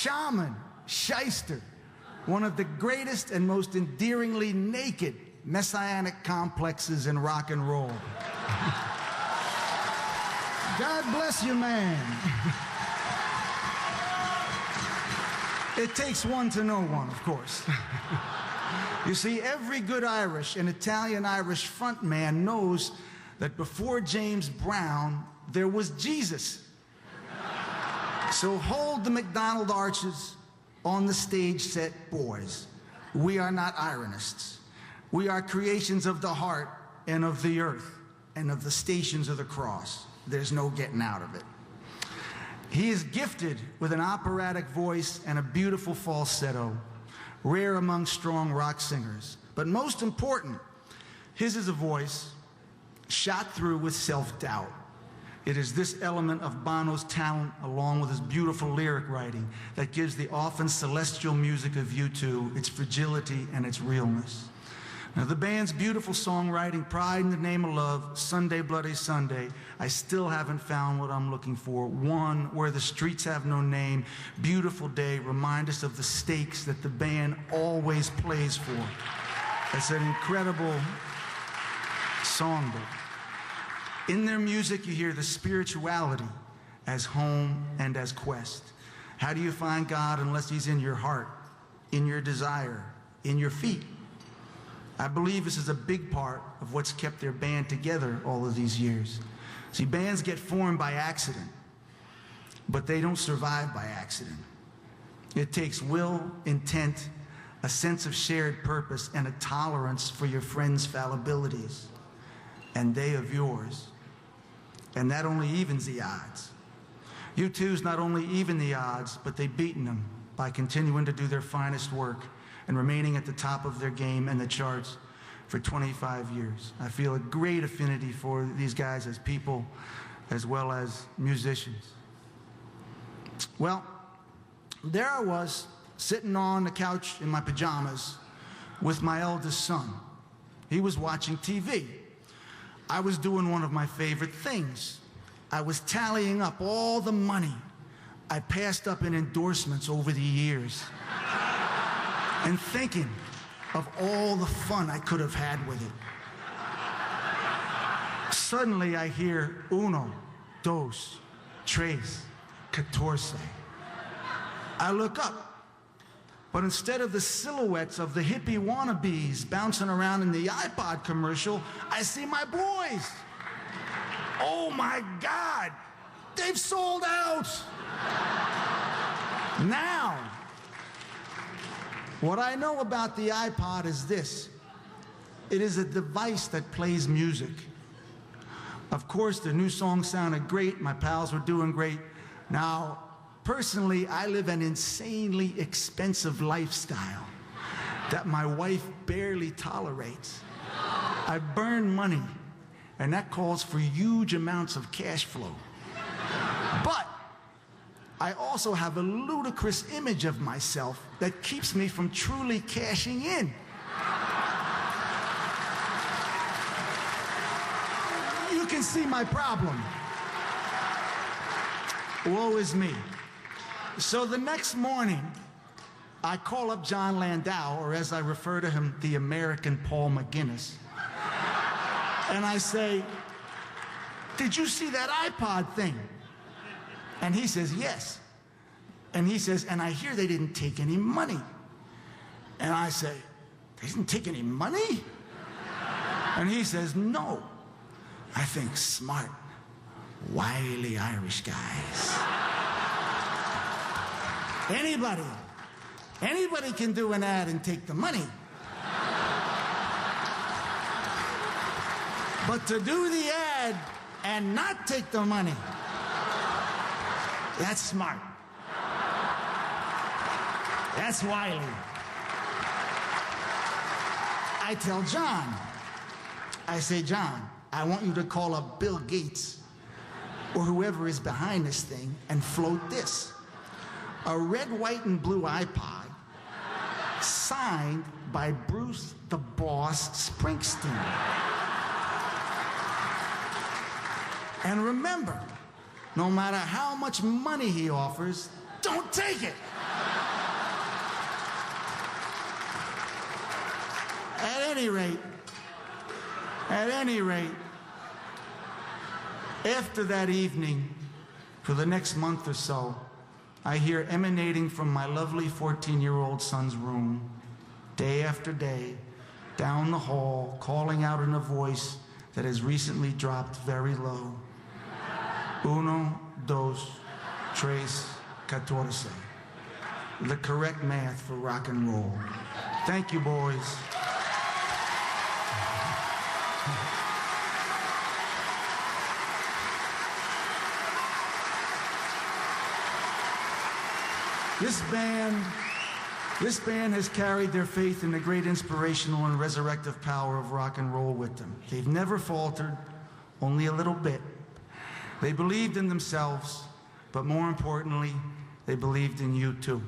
shaman, shyster, one of the greatest and most endearingly naked messianic complexes in rock and roll. God bless you, man. It takes one to know one, of course. You see, every good Irish and Italian-Irish frontman knows that before James Brown, there was Jesus. So hold the McDonald arches on the stage set, boys. We are not ironists. We are creations of the heart and of the earth and of the stations of the cross. There's no getting out of it. He is gifted with an operatic voice and a beautiful falsetto, rare among strong rock singers. But most important, his is a voice shot through with self-doubt. It is this element of Bono's talent, along with his beautiful lyric writing, that gives the often celestial music of U2 its fragility and its realness. Now, the band's beautiful songwriting, Pride in the Name of Love, Sunday Bloody Sunday, I still haven't found what I'm looking for. One, Where the Streets Have No Name, Beautiful Day, remind us of the stakes that the band always plays for. It's an incredible songbook. In their music, you hear the spirituality as home and as quest. How do you find God unless he's in your heart, in your desire, in your feet? I believe this is a big part of what's kept their band together all of these years. See, bands get formed by accident, but they don't survive by accident. It takes will, intent, a sense of shared purpose, and a tolerance for your friends' fallibilities, and they of yours. And that only evens the odds. U2's not only even the odds, but they've beaten them by continuing to do their finest work and remaining at the top of their game and the charts for 25 years. I feel a great affinity for these guys as people as well as musicians. Well, there I was, sitting on the couch in my pajamas with my eldest son. He was watching TV. I was doing one of my favorite things. I was tallying up all the money I passed up in endorsements over the years and thinking of all the fun I could have had with it. Suddenly I hear uno, dos, tres, catorce. I look up, but instead of the silhouettes of the hippie wannabes bouncing around in the iPod commercial, I see my boys. Oh my God, they've sold out. Now, what I know about the iPod is this. It is a device that plays music. Of course, the new song sounded great. My pals were doing great. Now, personally, I live an insanely expensive lifestyle that my wife barely tolerates. I burn money, and that calls for huge amounts of cash flow. But I also have a ludicrous image of myself that keeps me from truly cashing in. You can see my problem. Woe is me. So the next morning, I call up John Landau, or as I refer to him, the American Paul McGuinness. And I say, did you see that iPod thing? And he says, yes. And he says, and I hear they didn't take any money. And I say, they didn't take any money? And he says, no. I think smart, wily Irish guys. Anybody can do an ad and take the money. But to do the ad and not take the money, that's smart. That's wily. I tell John, I say, John, I want you to call up Bill Gates or whoever is behind this thing and float this. A red, white, and blue iPod signed by Bruce the Boss Springsteen. And remember, no matter how much money he offers, don't take it. At any rate, after that evening, for the next month or so, I hear emanating from my lovely 14-year-old son's room, day after day, down the hall, calling out in a voice that has recently dropped very low. Uno, dos, tres, catorce. The correct math for rock and roll. Thank you, boys. This band has carried their faith in the great inspirational and resurrective power of rock and roll with them. They've never faltered, only a little bit. They believed in themselves, but more importantly, they believed in you too.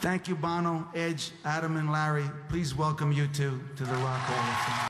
Thank you, Bono, Edge, Adam, and Larry. Please welcome U2 to the Rock Hall of Fame.